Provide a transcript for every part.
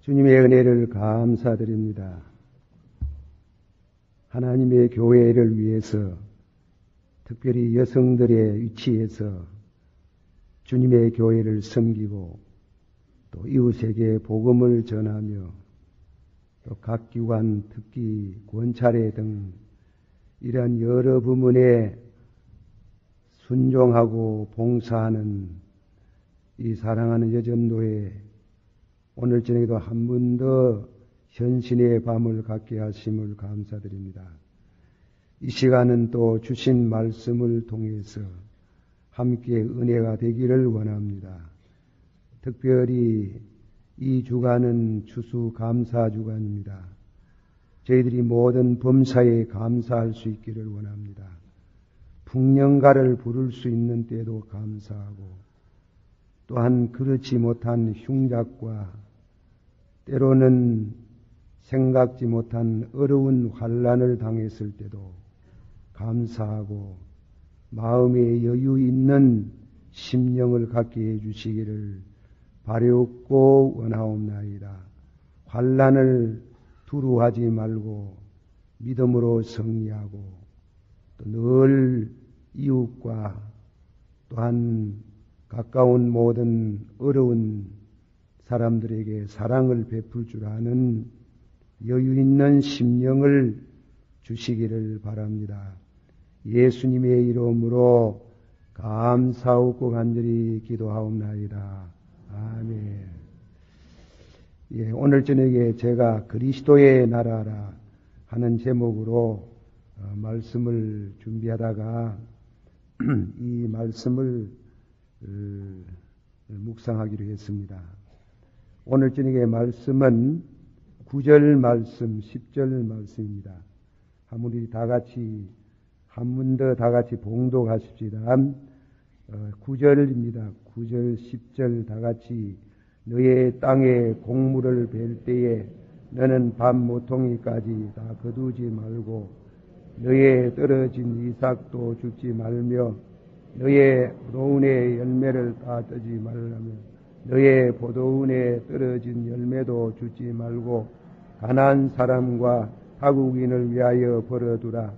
주님의 은혜를 감사드립니다. 하나님의 교회를 위해서 특별히 여성들의 위치에서 주님의 교회를 섬기고 또 이웃에게 복음을 전하며 또 각 기관, 특히 권찰회 등 이러한 여러 부문에 순종하고 봉사하는 이 사랑하는 여전도회 오늘 저녁에도 한 번 더 현신의 밤을 갖게 하심을 감사드립니다. 이 시간은 또 주신 말씀을 통해서 함께 은혜가 되기를 원합니다. 특별히 이 주간은 추수감사 주간입니다. 저희들이 모든 범사에 감사할 수 있기를 원합니다. 풍년가를 부를 수 있는 때도 감사하고 또한 그렇지 못한 흉작과 때로는 생각지 못한 어려운 환난을 당했을 때도 감사하고 마음에 여유 있는 심령을 갖게 해주시기를 바라옵고 원하옵나이다. 환난을 두려워하지 말고 믿음으로 승리하고 또 늘 이웃과 또한 가까운 모든 어려운 사람들에게 사랑을 베풀 줄 아는 여유 있는 심령을 주시기를 바랍니다. 예수님의 이름으로 감사하고 간절히 기도하옵나이다. 아멘. 예, 오늘 저녁에 제가 그리스도의 나라라 하는 제목으로 말씀을 준비하다가 이 말씀을 묵상하기로 했습니다. 오늘 저녁의 말씀은 9절 말씀, 10절 말씀입니다. 우리 다 같이 한 번 더 다 같이 봉독하십시다. 9절입니다. 9절, 10절 다 같이 너의 땅에 곡물을 벨 때에 너는 밥 모퉁이까지 다 거두지 말고 너의 떨어진 이삭도 줍지 말며 너의 포도원의 열매를 다 뜨지 말라며 너의 포도원에 떨어진 열매도 주지 말고 가난한 사람과 타국인을 위하여 벌어두라.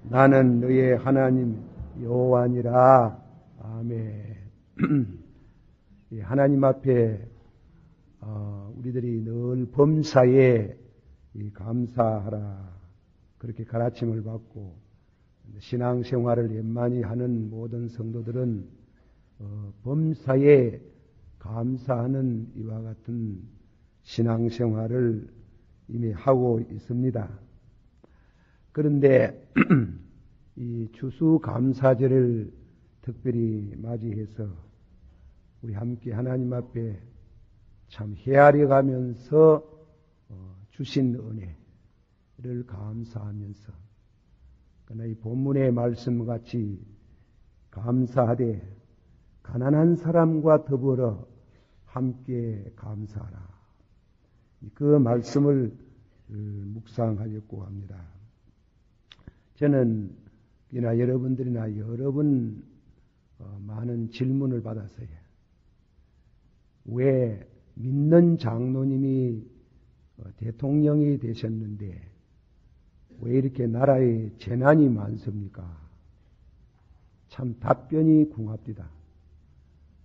나는 너의 하나님 여호와니라. 아멘. 하나님 앞에 우리들이 늘 범사에 감사하라 그렇게 가르침을 받고 신앙생활을円満히 하는 모든 성도들은 범사에 감사하는 이와 같은 신앙생활을 이미 하고 있습니다. 그런데 이 추수감사절을 특별히 맞이해서 우리 함께 하나님 앞에 참 헤아려 가면서 주신 은혜를 감사하면서 그러나 이 본문의 말씀같이 감사하되 가난한 사람과 더불어 함께 감사하라. 그 말씀을 묵상하려고 합니다. 저는 이나 여러분들이나 여러 번 많은 질문을 받았어요. 왜 믿는 장로님이 대통령이 되셨는데 왜 이렇게 나라에 재난이 많습니까? 참 답변이 궁합디다.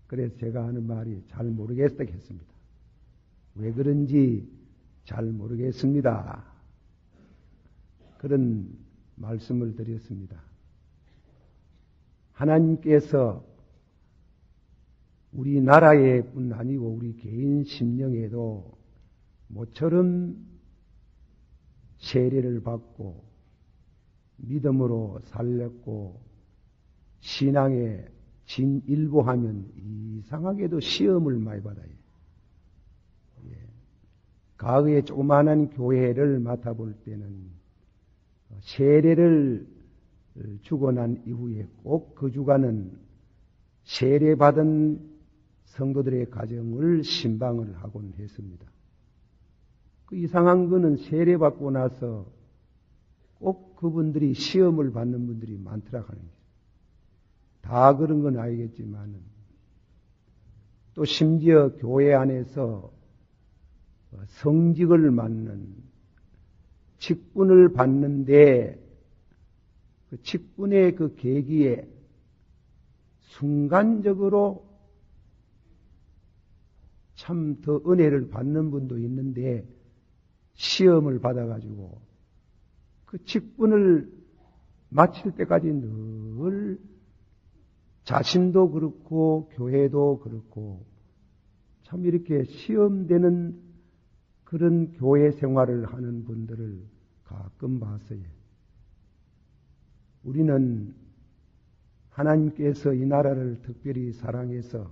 그래서 제가 하는 말이 잘 모르겠다 했습니다. 왜 그런지 잘 모르겠습니다. 그런 말씀을 드렸습니다. 하나님께서 우리나라에 뿐 아니고 우리 개인 심령에도 모처럼 세례를 받고 믿음으로 살렸고 신앙에 진일보하면 이상하게도 시험을 많이 받아요. 과거에 조그마한 교회를 맡아볼 때는 세례를 주고 난 이후에 꼭 그 주간은 세례받은 성도들의 가정을 신방을 하곤 했습니다. 그 이상한 거는 세례받고 나서 꼭 그분들이 시험을 받는 분들이 많더라 하는 거예요. 다 그런 건 아니겠지만은 또 심지어 교회 안에서 성직을 맡는 직분을 받는데 그 직분의 그 계기에 순간적으로 참 더 은혜를 받는 분도 있는데 시험을 받아가지고 그 직분을 마칠 때까지 늘 자신도 그렇고 교회도 그렇고 참 이렇게 시험되는 그런 교회 생활을 하는 분들을 가끔 봤어요. 우리는 하나님께서 이 나라를 특별히 사랑해서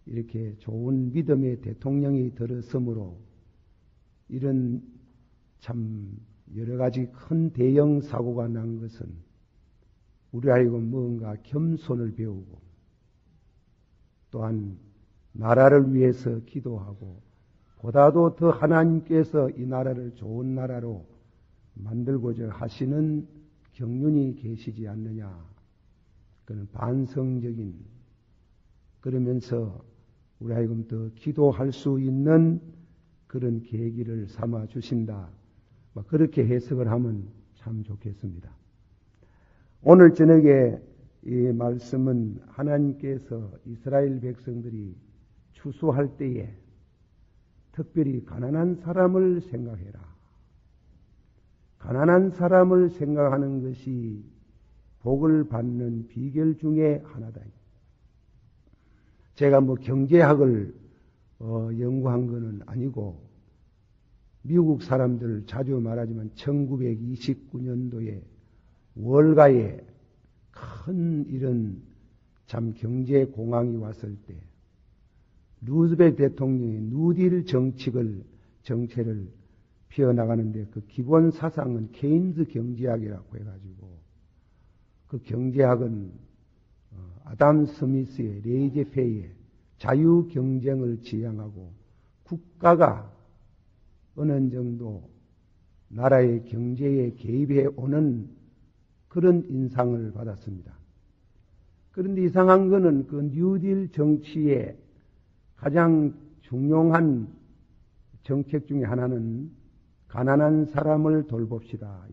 이렇게 좋은 믿음의 대통령이 들어서므로 이런 참 여러 가지 큰 대형 사고가 난 것은 우리 하여금 뭔가 겸손을 배우고 또한 나라를 위해서 기도하고 보다도 더 하나님께서 이 나라를 좋은 나라로 만들고자 하시는 경륜이 계시지 않느냐. 그는 반성적인 그러면서 우리 하여금 더 기도할 수 있는 그런 계기를 삼아 주신다. 그렇게 해석을 하면 참 좋겠습니다. 오늘 저녁에 이 말씀은 하나님께서 이스라엘 백성들이 추수할 때에 특별히 가난한 사람을 생각해라. 가난한 사람을 생각하는 것이 복을 받는 비결 중에 하나다. 제가 경제학을 연구한 것은 아니고 미국 사람들 자주 말하지만 1929년도에 월가에 큰 이런 참 경제 공황이 왔을 때 루즈벨트 대통령이 뉴딜 정책을 피워나가는데 그 기본 사상은 케인즈 경제학이라고 해가지고 그 경제학은 아담 스미스의 레이제 페이의 자유 경쟁을 지향하고 국가가 어느 정도 나라의 경제에 개입해 오는 그런 인상을 받았습니다. 그런데 이상한 것은 그 뉴딜 정치의 가장 중요한 정책 중에 하나는 가난한 사람을 돌봅시다.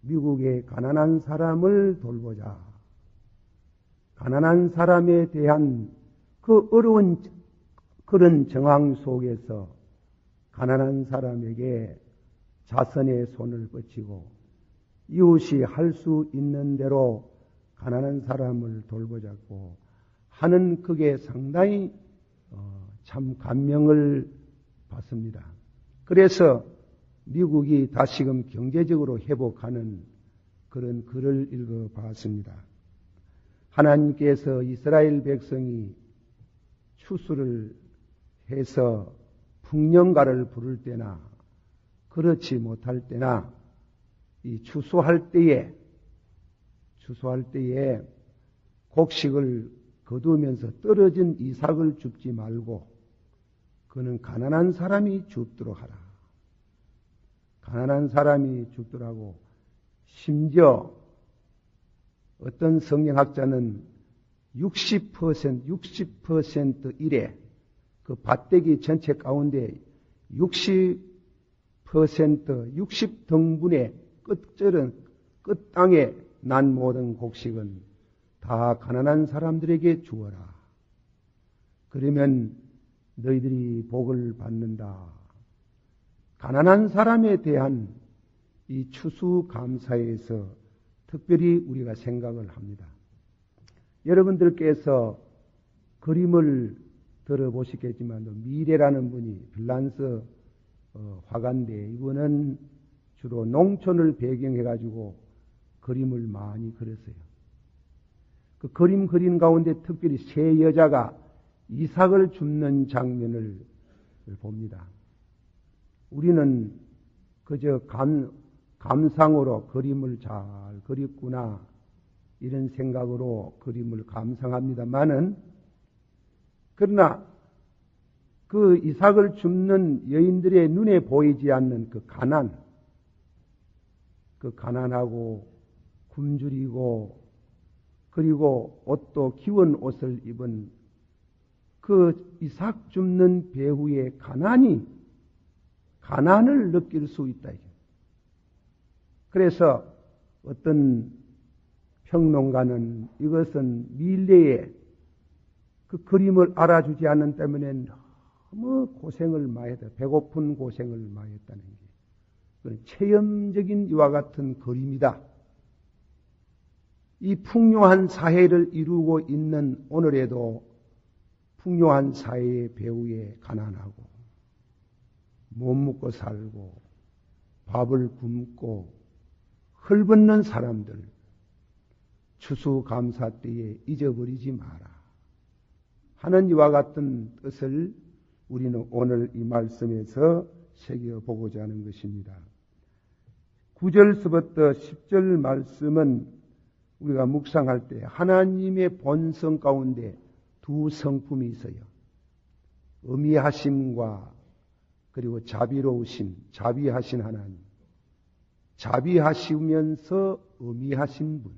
미국의 가난한 사람을 돌보자. 가난한 사람에 대한 그 어려운 그런 정황 속에서 가난한 사람에게 자선의 손을 뻗치고 이웃이 할 수 있는 대로 가난한 사람을 돌보자고 하는 그게 상당히 참 감명을 받습니다. 그래서 미국이 다시금 경제적으로 회복하는 그런 글을 읽어봤습니다. 하나님께서 이스라엘 백성이 추수를 해서 풍년가를 부를 때나 그렇지 못할 때나 이 추수할 때에 곡식을 거두면서 떨어진 이삭을 줍지 말고 그는 가난한 사람이 줍도록 하라. 가난한 사람이 줍더라고. 심지어 어떤 성경학자는 60% 이래 그 밭대기 전체 가운데 60등분의 끝땅에 난 모든 곡식은 다 가난한 사람들에게 주어라. 그러면 너희들이 복을 받는다. 가난한 사람에 대한 이 추수감사에서 특별히 우리가 생각을 합니다. 여러분들께서 그림을 들어보시겠지만 미래라는 분이 밸런스 화가인데 이분은 주로 농촌을 배경해가지고 그림을 많이 그렸어요. 그 그림 그린 가운데 특별히 세 여자가 이삭을 줍는 장면을 봅니다. 우리는 그저 감상으로 그림을 잘 그렸구나 이런 생각으로 그림을 감상합니다만은 그러나 그 이삭을 줍는 여인들의 눈에 보이지 않는 그 가난하고 굶주리고 그리고 옷도 기운 옷을 입은 그 이삭 줍는 배후의 가난을 느낄 수 있다. 그래서 어떤 평론가는 이것은 밀레의 그 그림을 알아주지 않는 때문에 너무 고생을 많이 했다. 배고픈 고생을 많이 했다는 게. 그건 체험적인 이와 같은 그림이다. 이 풍요한 사회를 이루고 있는 오늘에도 풍요한 사회의 배후에 가난하고 못 먹고 살고 밥을 굶고 헐벗는 사람들 추수감사 때에 잊어버리지 마라 하는 이와 같은 뜻을 우리는 오늘 이 말씀에서 새겨보고자 하는 것입니다. 9절서부터 10절 말씀은 우리가 묵상할 때 하나님의 본성 가운데 두 성품이 있어요. 어미하심과 그리고 자비하신 하나님. 자비하시면서 어미하신 분.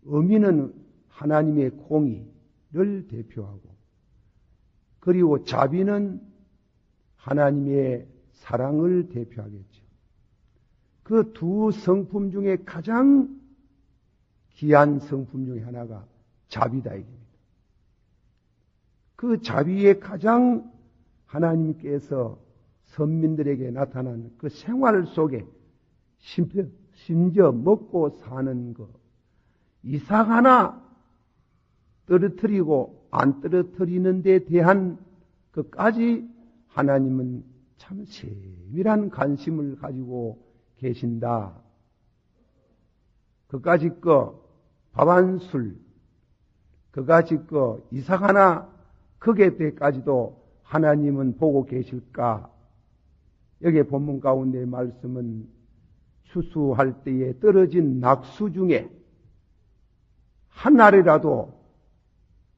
어미는 하나님의 공의를 대표하고 그리고 자비는 하나님의 사랑을 대표하겠죠. 그 두 성품 중에 가장 귀한 성품 중에 하나가 자비다 이겁니다. 그 자비에 가장 하나님께서 선민들에게 나타난 그 생활 속에 심지어 먹고 사는 것, 이삭 하나 떨어뜨리고 안 떨어뜨리는 데 대한 그까지 하나님은 참 세밀한 관심을 가지고 계신다. 그까지 밥 한 술, 그까지 이삭 하나 크게 때까지도 하나님은 보고 계실까? 여기 본문 가운데 말씀은 추수할 때에 떨어진 낙수 중에 한 알이라도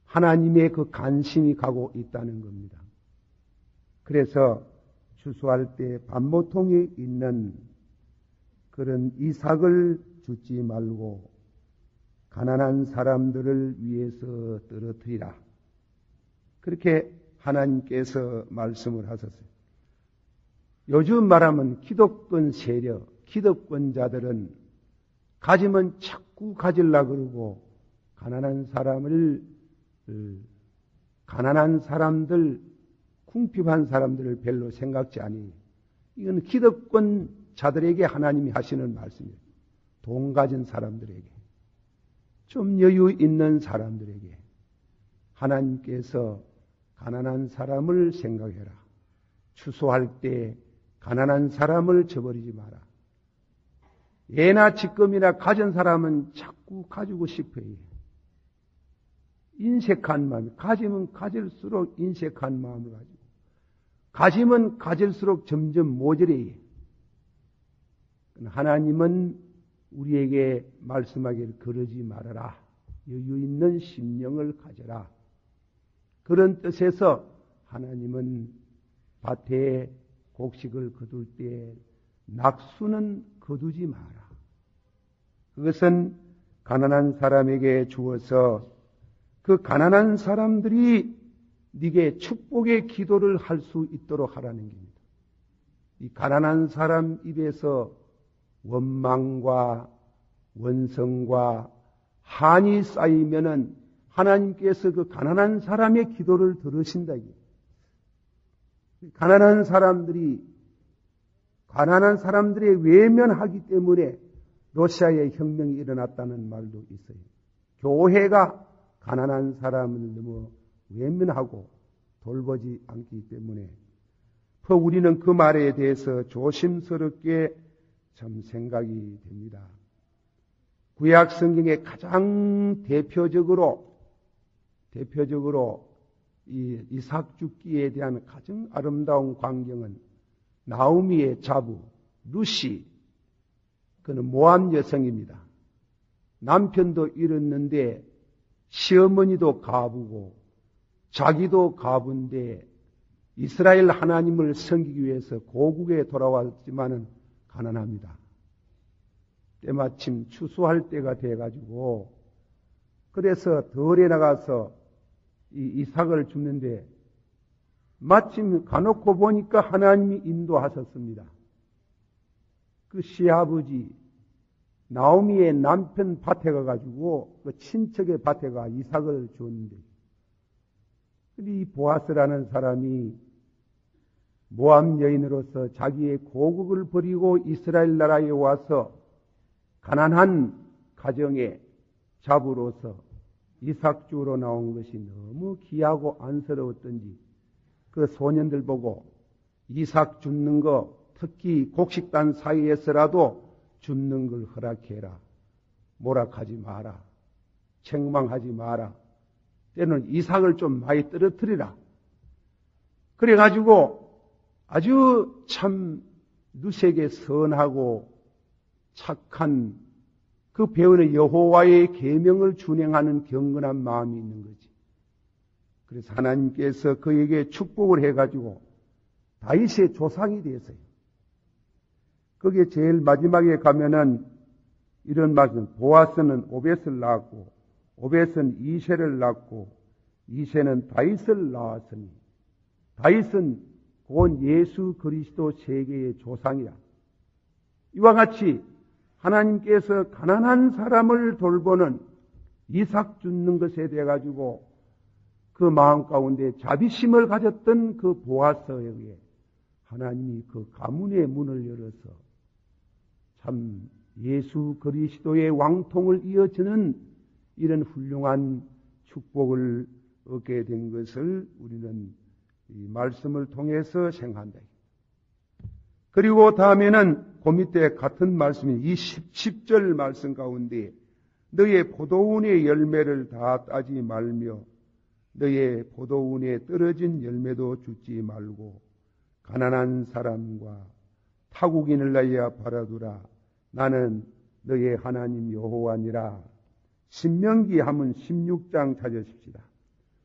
하나님의 그 관심이 가고 있다는 겁니다. 그래서 추수할 때 반모통에 있는 그런 이삭을 주지 말고 가난한 사람들을 위해서 떨어뜨리라. 그렇게 하나님께서 말씀을 하셨어요. 요즘 말하면 기득권 세력, 기득권자들은 가지면 자꾸 가질라 그러고 가난한 사람들, 궁핍한 사람들을 별로 생각지 않니. 이건 기득권자들에게 하나님이 하시는 말씀이에요. 돈 가진 사람들에게, 좀 여유 있는 사람들에게 하나님께서 가난한 사람을 생각해라. 추수할 때 가난한 사람을 저버리지 마라. 예나 지금이나 가진 사람은 자꾸 가지고 싶어요. 인색한 마음, 가지면 가질수록 인색한 마음을 가지고, 가지면 가질수록 점점 모자래요. 하나님은 우리에게 말씀하기를 그러지 말아라. 여유 있는 심령을 가져라. 그런 뜻에서 하나님은 밭에 곡식을 거둘 때 낙수는 거두지 마라. 그것은 가난한 사람에게 주어서 그 가난한 사람들이 네게 축복의 기도를 할 수 있도록 하라는 겁니다. 이 가난한 사람 입에서 원망과 원성과 한이 쌓이면은 하나님께서 그 가난한 사람의 기도를 들으신다. 가난한 사람들의 외면하기 때문에 러시아의 혁명이 일어났다는 말도 있어요. 교회가 가난한 사람을 너무 외면하고 돌보지 않기 때문에 우리는 그 말에 대해서 조심스럽게 참 생각이 됩니다. 구약 성경에 가장 대표적으로 이 이삭 죽기에 대한 가장 아름다운 광경은 나오미의 자부 루시, 그는 모함 여성입니다. 남편도 잃었는데 시어머니도 가부고 자기도 가부인데 이스라엘 하나님을 섬기기 위해서 고국에 돌아왔지만은 가난합니다. 때마침 추수할 때가 돼가지고 그래서 덜에 나가서 이삭을 줍는데 마침 가놓고 보니까 하나님이 인도하셨습니다. 그 시아버지 나오미의 남편 밭에 가가지고 그 친척의 밭에 가 이삭을 줬는데, 근데 이 보아스라는 사람이 모압 여인으로서 자기의 고국을 버리고 이스라엘 나라에 와서 가난한 가정의 자부로서 이삭 주우러 나온 것이 너무 귀하고 안쓰러웠던지 그 소년들 보고 이삭 줍는 거, 특히 곡식단 사이에서라도 줍는 걸 허락해라. 모락하지 마라. 책망하지 마라. 때는 이삭을 좀 많이 떨어뜨리라. 그래가지고 아주 참 누색에 선하고 착한 그 배우는 여호와의 계명을 준행하는 경건한 마음이 있는 거지. 그래서 하나님께서 그에게 축복을 해가지고 다윗의 조상이 되었어요. 거기에 제일 마지막에 가면은 이런 말씀, 보아스는 오벳을 낳았고 오벳은 이새를 낳고 이새는 다윗을 낳았으니 다윗은 곧 예수 그리스도 세계의 조상이라. 이와 같이 하나님께서 가난한 사람을 돌보는 이삭 줍는 것에 대해 가지고 그 마음 가운데 자비심을 가졌던 그 보아스에게 하나님이 그 가문의 문을 열어서 참 예수 그리스도의 왕통을 이어지는 이런 훌륭한 축복을 얻게 된 것을 우리는 이 말씀을 통해서 생각한다. 그리고 다음에는 그 밑에 같은 말씀이 이 10절 말씀 가운데 너의 포도원의 열매를 다 따지 말며 너의 포도원에 떨어진 열매도 줍지 말고 가난한 사람과 타국인을 나이야 바라두라. 나는 너의 하나님 여호와니라. 신명기 하면 16장 찾으십시다.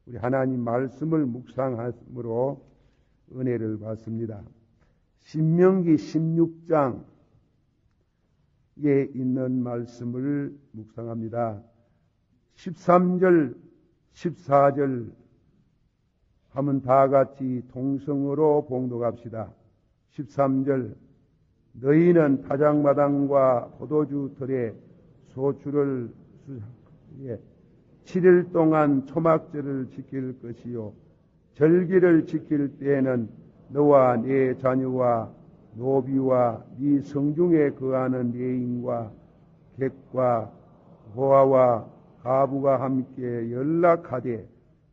우리 하나님 말씀을 묵상함으로 은혜를 받습니다. 신명기 16장에 있는 말씀을 묵상합니다. 13절, 14절 하면 다 같이 동성으로 봉독합시다. 13절 너희는 타작마당과 포도주 들에 소출을 7일 동안 초막절을 지킬 것이요 절기를 지킬 때에는 너와 네 자녀와 노비와 네 성중에 거하는 여인과 객과 고아와 가부가 함께 연락하되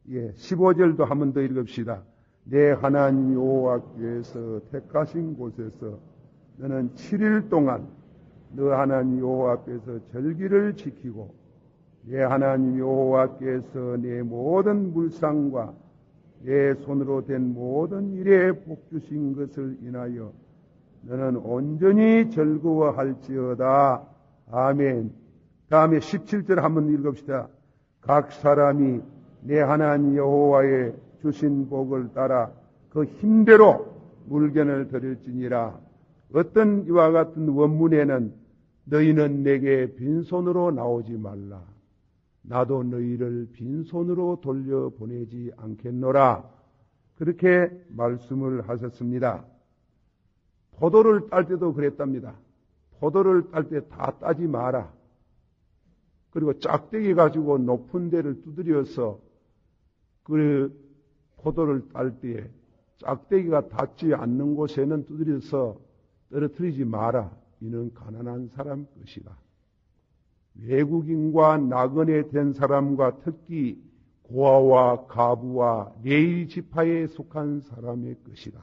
15절도 한 번 더 읽읍시다. 내 하나님 여호와께서 택하신 곳에서 너는 7일 동안 너 하나님 여호와 앞에서 절기를 지키고 내 하나님 여호와께서 내 모든 물상과 내 손으로 된 모든 일에 복주신 것을 인하여 너는 온전히 즐거워할지어다. 아멘. 다음에 17절 한번 읽읍시다. 각 사람이 내 하나님 여호와의 주신 복을 따라 그 힘대로 물건을 드릴지니라. 어떤 이와 같은 원문에는 너희는 내게 빈손으로 나오지 말라. 나도 너희를 빈손으로 돌려보내지 않겠노라. 그렇게 말씀을 하셨습니다. 포도를 딸 때도 그랬답니다. 포도를 딸 때 다 따지 마라. 그리고 짝대기 가지고 높은 데를 두드려서 그 포도를 딸 때에 짝대기가 닿지 않는 곳에는 두드려서 떨어뜨리지 마라. 이는 가난한 사람 것이다. 외국인과 나그네 된 사람과 특히 고아와 가부와 레위 지파에 속한 사람의 것이다.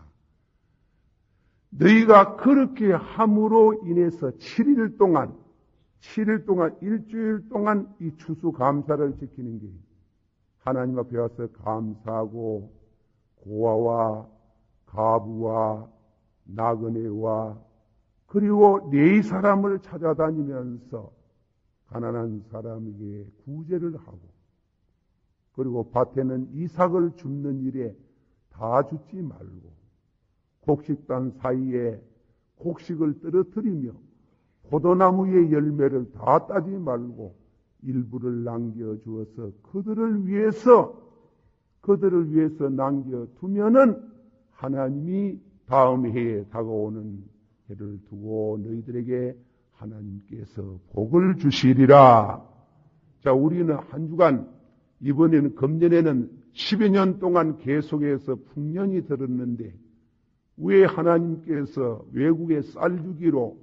너희가 그렇게 함으로 인해서 7일 동안 일주일 동안 이 추수감사를 지키는 게 하나님 앞에 와서 감사하고 고아와 가부와 나그네와 그리고 네 사람을 찾아다니면서 가난한 사람에게 구제를 하고 그리고 밭에는 이삭을 줍는 일에 다 줍지 말고 곡식단 사이에 곡식을 떨어뜨리며 포도나무의 열매를 다 따지 말고 일부를 남겨주어서 그들을 위해서 그들을 위해서 남겨두면은 하나님이 다음 해에 다가오는 해를 두고 너희들에게 하나님께서 복을 주시리라. 자, 우리는 한 주간 이번에는 금년에는 10여 년 동안 계속해서 풍년이 들었는데 왜 하나님께서 외국의 쌀주기로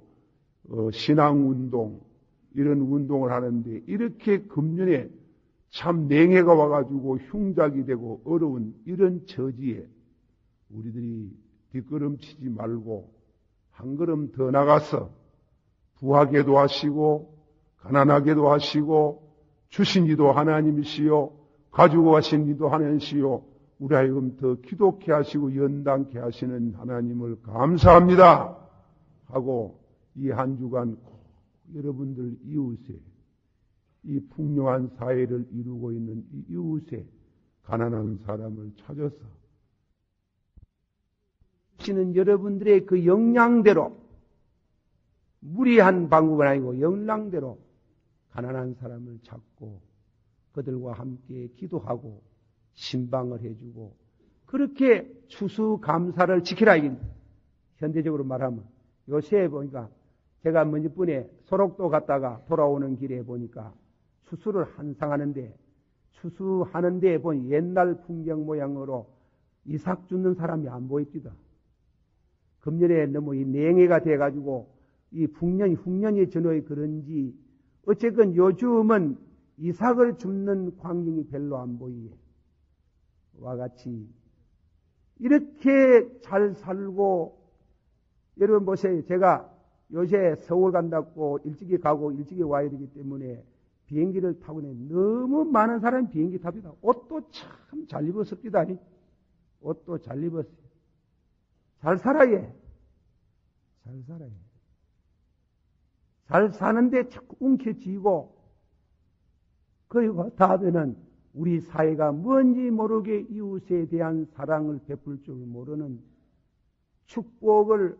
신앙운동 이런 운동을 하는데 이렇게 금년에 참 냉해가 와가지고 흉작이 되고 어려운 이런 처지에 우리들이 뒷걸음치지 말고 한 걸음 더 나가서 부하게도 하시고 가난하게도 하시고 주신 이도 하나님이시요 가지고 가신 이도 하나님이시요 우리 하여금 더 기독케 하시고 연단케 하시는 하나님을 감사합니다 하고 이 한 주간 꼭 여러분들 이웃에 이 풍요한 사회를 이루고 있는 이 이웃에 가난한 사람을 찾아서 시는 여러분들의 그 역량대로 무리한 방법은 아니고 역량대로 가난한 사람을 찾고 그들과 함께 기도하고 신방을 해주고 그렇게 추수감사를 지키라. 현대적으로 말하면 요새 보니까 제가 먼지분에 소록도 갔다가 돌아오는 길에 보니까 추수를 한상하는데 추수하는데 보니 옛날 풍경 모양으로 이삭 줍는 사람이 안 보입니다. 금년에 너무 이 냉해가 돼가지고 이 흉년이 전후에 그런지 어쨌건 요즘은 이삭을 줍는 광경이 별로 안 보이에 와 같이 이렇게 잘 살고 여러분 보세요. 제가 요새 서울 간다고 일찍이 가고 일찍이 와야 되기 때문에 비행기를 타고 너무 많은 사람이 비행기 탑니다. 옷도 참 잘 입었습니다. 옷도 잘 입었어요. 잘 살아요. 잘 살아요. 잘 사는데 자꾸 움켜쥐고 그리고 다음에는 우리 사회가 뭔지 모르게 이웃에 대한 사랑을 베풀 줄 모르는 축복을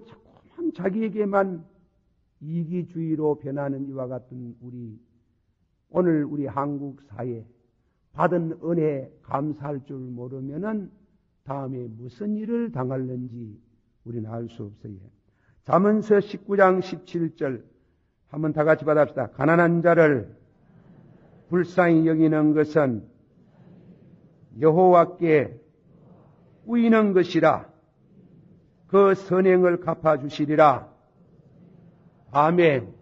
자꾸만 자기에게만 이기주의로 변하는 이와 같은 오늘 우리 한국 사회 받은 은혜 감사할 줄 모르면은 다음에 무슨 일을 당할는지 우리는 알 수 없어요. 잠언서 19장 17절 한번 다 같이 받아봅시다. 가난한 자를 불쌍히 여기는 것은 여호와께 꾸이는 것이라 그 선행을 갚아주시리라. 아멘.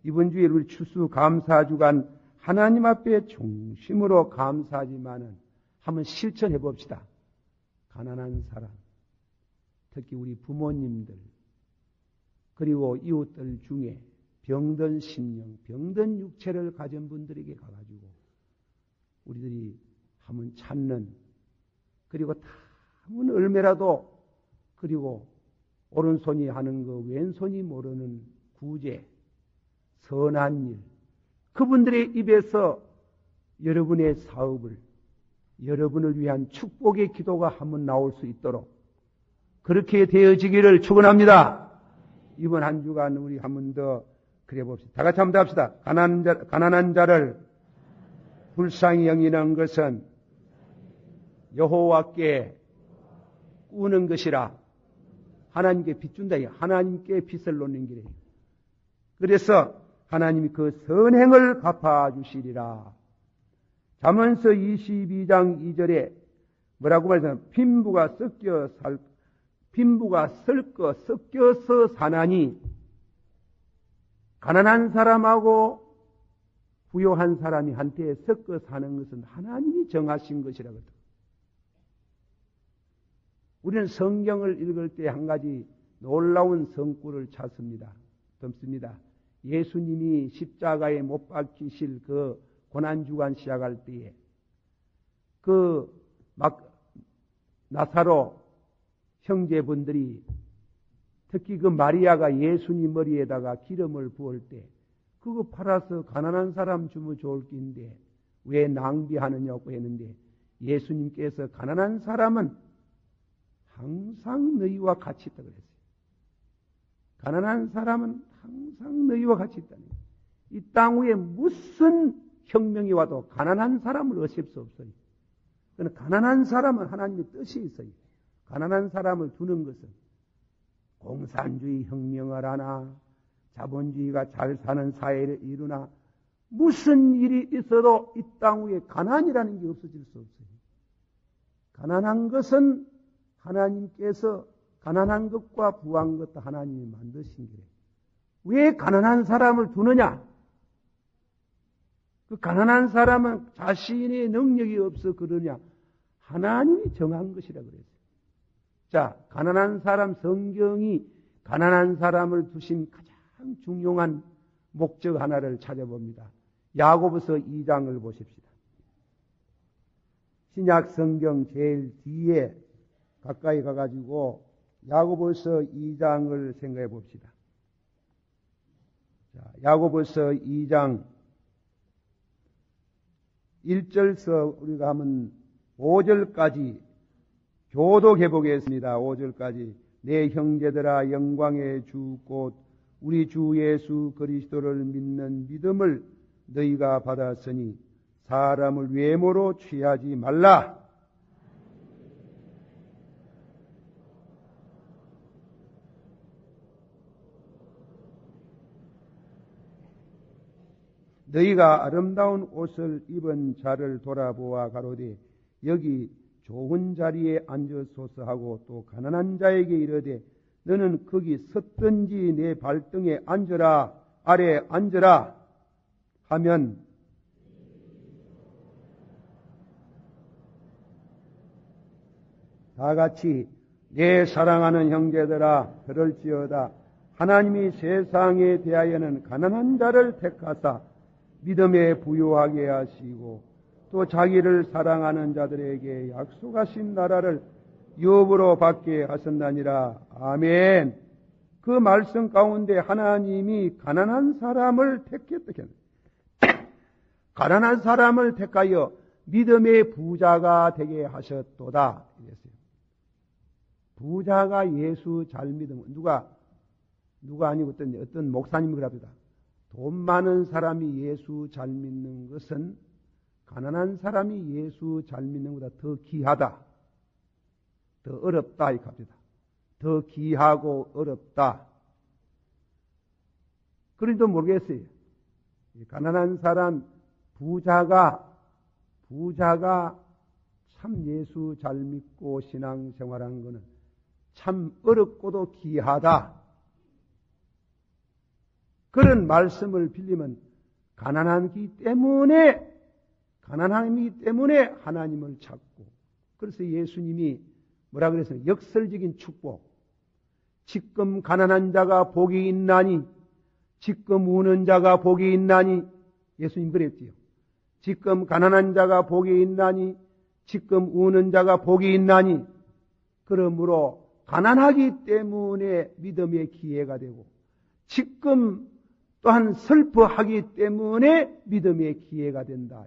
이번 주에 우리 추수감사주간 하나님 앞에 중심으로 감사하지만은 한번 실천해 봅시다. 가난한 사람, 특히 우리 부모님들, 그리고 이웃들 중에 병든 심령, 병든 육체를 가진 분들에게 가가지고 우리들이 한번 찾는, 그리고 한번 얼마라도, 그리고 오른손이 하는 거 왼손이 모르는 구제, 선한 일, 그분들의 입에서 여러분의 사업을, 여러분을 위한 축복의 기도가 한번 나올 수 있도록 그렇게 되어지기를 축원합니다. 이번 한 주간 우리 한번 더 그래 봅시다. 다 같이 한번 더 합시다. 가난한 자를 불쌍히 여기는 것은 여호와께 꾸는 것이라. 하나님께 빚 준다. 하나님께 빚을 놓는 길이에요. 그래서 하나님이 그 선행을 갚아주시리라. 잠언서 22장 2절에 뭐라고 말하냐면 빈부가 섞여서 사나니 가난한 사람하고 부요한 사람이 한테 섞어 사는 것은 하나님이 정하신 것이라거든. 우리는 성경을 읽을 때 한 가지 놀라운 성구를 찾습니다. 덤습니다. 예수님이 십자가에 못 박히실 그 고난주간 시작할 때에 나사로 형제분들이 특히 그 마리아가 예수님 머리에다가 기름을 부을 때 그거 팔아서 가난한 사람 주면 좋을 낀데 왜 낭비하느냐고 했는데 예수님께서 가난한 사람은 항상 너희와 같이 있다 그랬어요. 가난한 사람은 항상 너희와 같이 있다는 거예요. 이 땅 위에 무슨 혁명이 와도 가난한 사람을 없앨 수 없어요. 그러나 가난한 사람은 하나님의 뜻이 있어요. 가난한 사람을 두는 것은 공산주의 혁명을 하나 자본주의가 잘 사는 사회를 이루나 무슨 일이 있어도 이 땅 위에 가난이라는 게 없어질 수 없어요. 가난한 것은 하나님께서 가난한 것과 부한 것도 하나님이 만드신 거예요. 왜 가난한 사람을 두느냐? 그 가난한 사람은 자신의 능력이 없어 그러냐? 하나님이 정한 것이라 그랬어요. 자, 가난한 사람, 성경이 가난한 사람을 두신 가장 중요한 목적 하나를 찾아봅니다. 야고보서 2장을 보십시다. 신약 성경 제일 뒤에 가까이 가가지고 야고보서 2장을 생각해 봅시다. 자, 야고보서 2장 1절서 우리가 하면 5절까지 교독해 보겠습니다. 5절까지 내 형제들아 영광의 주 곧 우리 주 예수 그리스도를 믿는 믿음을 너희가 받았으니 사람을 외모로 취하지 말라. 너희가 아름다운 옷을 입은 자를 돌아보아 가로되 여기 좋은 자리에 앉으소서 하고 또 가난한 자에게 이르되 너는 거기 섰든지 내 발등에 앉으라 아래 앉으라 하면 다같이 내 사랑하는 형제들아 들을지어다 하나님이 세상에 대하여는 가난한 자를 택하사 믿음에 부유하게 하시고 또 자기를 사랑하는 자들에게 약속하신 나라를 유업으로 받게 하셨나니라. 아멘. 그 말씀 가운데 하나님이 가난한 사람을 택했다. 가난한 사람을 택하여 믿음의 부자가 되게 하셨도다. 이랬어요. 부자가 예수 잘 믿으면 누가 아니고 어떤 목사님이 그럽니다. 돈 많은 사람이 예수 잘 믿는 것은 가난한 사람이 예수 잘 믿는 것보다 더 귀하다. 더 어렵다. 이 겁니다. 더 귀하고 어렵다. 그런지도 모르겠어요. 가난한 사람, 부자가 참 예수 잘 믿고 신앙생활하는 것은 참 어렵고도 귀하다. 그런 말씀을 빌리면 가난하기 때문에 하나님을 찾고 그래서 예수님이 뭐라 그랬어요? 역설적인 축복. 지금 가난한 자가 복이 있나니 지금 우는 자가 복이 있나니 예수님 그랬지요. 지금 가난한 자가 복이 있나니 지금 우는 자가 복이 있나니 그러므로 가난하기 때문에 믿음의 기회가 되고 지금 또한 슬퍼하기 때문에 믿음의 기회가 된다.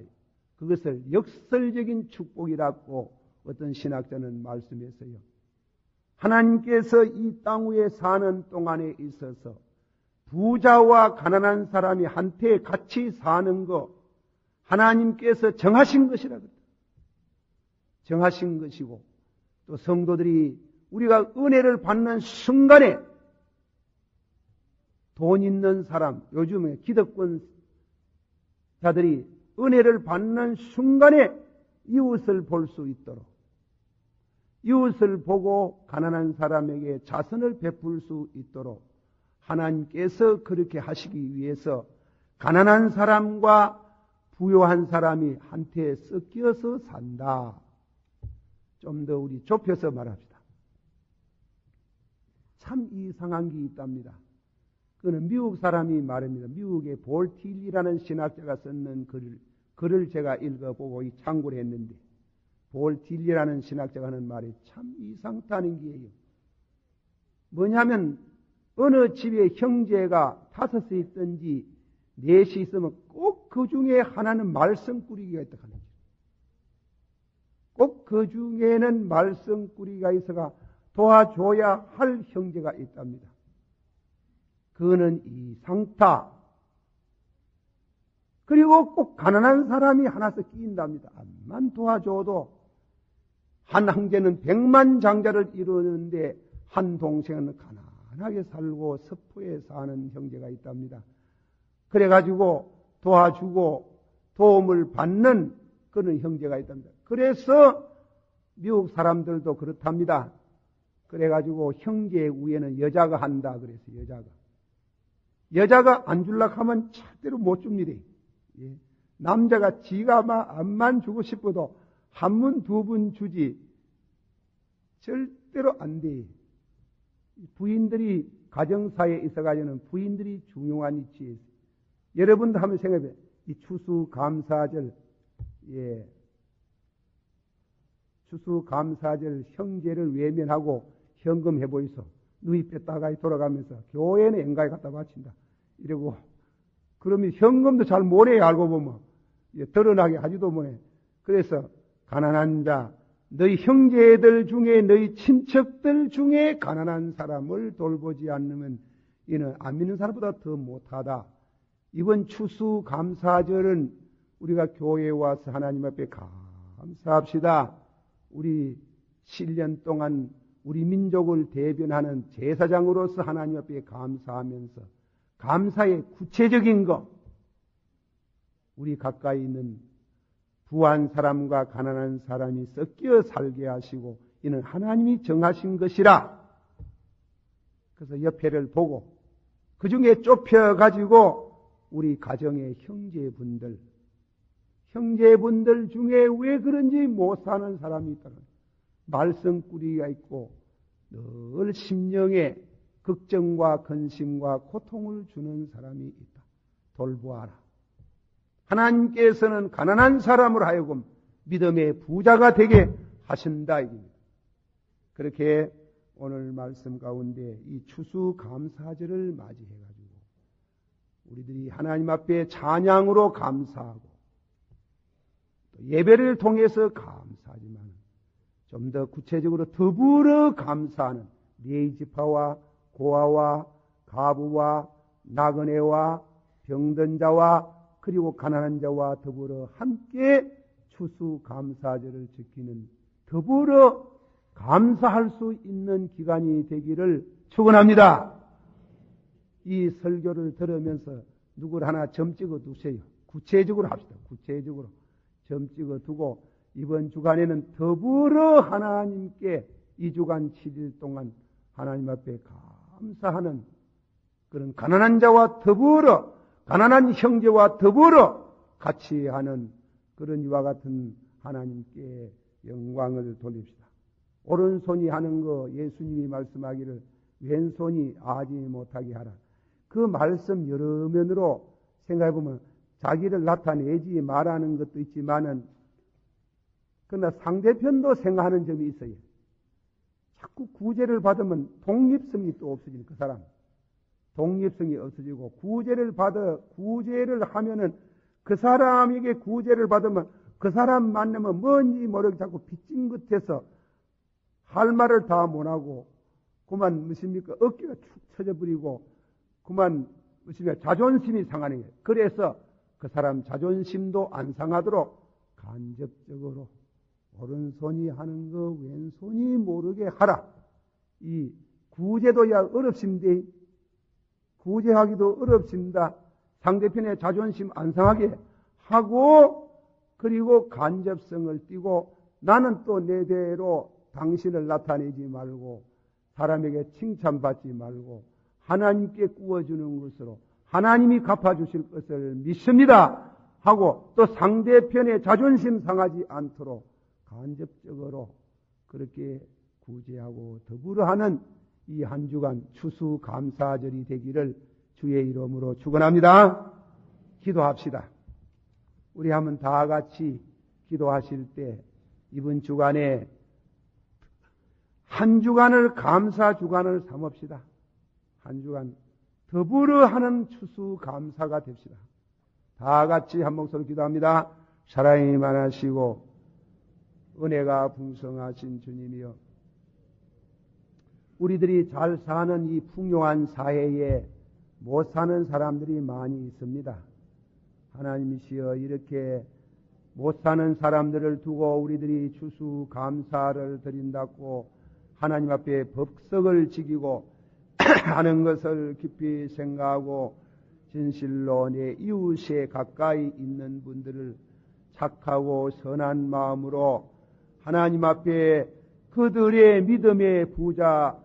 그것을 역설적인 축복이라고 어떤 신학자는 말씀했어요. 하나님께서 이 땅 위에 사는 동안에 있어서 부자와 가난한 사람이 한테 같이 사는 거 하나님께서 정하신 것이라 그랬다. 정하신 것이고 또 성도들이 우리가 은혜를 받는 순간에 돈 있는 사람, 요즘에 기득권 자들이 은혜를 받는 순간에 이웃을 볼 수 있도록 이웃을 보고 가난한 사람에게 자선을 베풀 수 있도록 하나님께서 그렇게 하시기 위해서 가난한 사람과 부유한 사람이 한테 섞여서 산다. 좀 더 우리 좁혀서 말합시다. 참 이상한 게 있답니다. 그는 미국 사람이 말합니다. 미국의 볼 틸리라는 신학자가 썼는 글을 제가 읽어보고 참고를 했는데 볼 틸리라는 신학자가 하는 말이 참 이상하다는 게예요. 뭐냐면 어느 집에 형제가 5이 있든지 4이 있으면 꼭 그 중에 하나는 말썽꾸리기가 있다 하는 거죠. 꼭 그 중에는 말썽꾸리가 있어가 도와줘야 할 형제가 있답니다. 그는 이상타. 그리고 꼭 가난한 사람이 하나씩 끼인답니다. 암만 도와줘도 한 형제는 100만 장자를 이루는데 한 동생은 가난하게 살고 섭포에 사는 형제가 있답니다. 그래가지고 도와주고 도움을 받는 그런 형제가 있답니다. 그래서 미국 사람들도 그렇답니다. 그래가지고 형제 위에는 여자가 한다 그래서 여자가 안 줄락 하면 절대로 못 줍니다. 예. 남자가 지가 암만 주고 싶어도 한 분, 두 분 주지 절대로 안 돼. 부인들이 가정사에 있어가지고는 부인들이 중요한 위치에 있어요. 여러분도 한번 생각해 보세요. 이 추수감사절, 예. 추수감사절 형제를 외면하고 현금 해보이소. 누이 뺐다가 돌아가면서 교회는 엔가에 갖다 바친다. 이러고, 그러면 현금도 잘 못해, 알고 보면. 예, 드러나게 하지도 못해. 그래서, 가난한 자, 너희 형제들 중에, 너희 친척들 중에 가난한 사람을 돌보지 않으면 이는 안 믿는 사람보다 더 못하다. 이번 추수감사절은 우리가 교회에 와서 하나님 앞에 감사합시다. 우리 7년 동안 우리 민족을 대변하는 제사장으로서 하나님 앞에 감사하면서 감사의 구체적인 것, 우리 가까이 있는 부한 사람과 가난한 사람이 섞여 살게 하시고 이는 하나님이 정하신 것이라. 그래서 옆에를 보고 그 중에 좁혀가지고 우리 가정의 형제분들 중에 왜 그런지 못 사는 사람이 있다는 말썽꾸리가 있고 늘 심령에 걱정과 근심과 고통을 주는 사람이 있다. 돌보아라. 하나님께서는 가난한 사람을 하여금 믿음의 부자가 되게 하신다. 그렇게 오늘 말씀 가운데 이 추수감사절을 맞이해가지고 우리들이 하나님 앞에 찬양으로 감사하고 또 예배를 통해서 감사하지만 좀 더 구체적으로 더불어 감사하는 뇌지파와 고아와 가부와 나그네와 병든 자와 그리고 가난한 자와 더불어 함께 추수감사절을 지키는 더불어 감사할 수 있는 기간이 되기를 축원합니다. 이 설교를 들으면서 누구를 하나 점 찍어 두세요. 구체적으로 합시다. 구체적으로 점 찍어 두고 이번 주간에는 더불어 하나님께 이 주간 7일 동안 하나님 앞에 감사하는 그런 가난한 자와 더불어 가난한 형제와 더불어 같이 하는 그런 이와 같은 하나님께 영광을 돌립시다. 오른손이 하는 거 예수님이 말씀하기를 왼손이 아지 못하게 하라. 그 말씀 여러 면으로 생각해보면 자기를 나타내지 말하는 것도 있지만은 그러나 상대편도 생각하는 점이 있어요. 자꾸 구제를 받으면 독립성이 또 없어지는 그 사람. 독립성이 없어지고 구제를 하면은 그 사람에게 구제를 받으면 그 사람 만나면 뭔지 모르게 자꾸 빚진긋해서 할 말을 다 못하고 그만 무엇입니까? 어깨가 축 처져버리고 그만 무엇입니까? 자존심이 상하는 거예요. 그래서 그 사람 자존심도 안 상하도록 간접적으로 오른손이 하는 거 왼손이 모르게 하라. 이 구제도야 어렵습니다. 구제하기도 어렵습니다. 상대편의 자존심 안 상하게 하고 그리고 간접성을 띠고 나는 또 내대로 당신을 나타내지 말고 사람에게 칭찬받지 말고 하나님께 구워주는 것으로 하나님이 갚아주실 것을 믿습니다 하고 또 상대편의 자존심 상하지 않도록 간접적으로 그렇게 구제하고 더불어 하는 이 한 주간 추수감사절이 되기를 주의 이름으로 축원합니다. 기도합시다. 우리 한번 다 같이 기도하실 때 이번 주간에 한 주간을 감사 주간을 삼읍시다. 한 주간 더불어 하는 추수감사가 됩시다. 다 같이 한 목소리로 기도합니다. 사랑이 많으시고 은혜가 풍성하신 주님이여, 우리들이 잘 사는 이 풍요한 사회에 못 사는 사람들이 많이 있습니다. 하나님이시여 이렇게 못 사는 사람들을 두고 우리들이 추수감사를 드린다고 하나님 앞에 법석을 지키고 하는 것을 깊이 생각하고 진실로 내 이웃에 가까이 있는 분들을 착하고 선한 마음으로 하나님 앞에 그들의 믿음의 부자,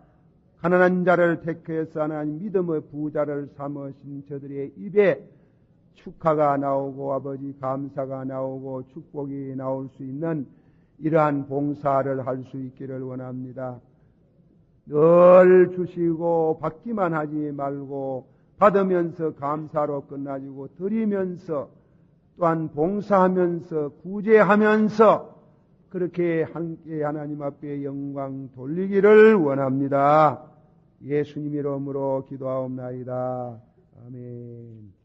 가난한 자를 택해서 하나님 믿음의 부자를 삼으신 저들의 입에 축하가 나오고 아버지 감사가 나오고 축복이 나올 수 있는 이러한 봉사를 할 수 있기를 원합니다. 늘 주시고 받기만 하지 말고 받으면서 감사로 끝나지고 드리면서 또한 봉사하면서 구제하면서 그렇게 함께 하나님 앞에 영광 돌리기를 원합니다. 예수님 이름으로 기도하옵나이다. 아멘.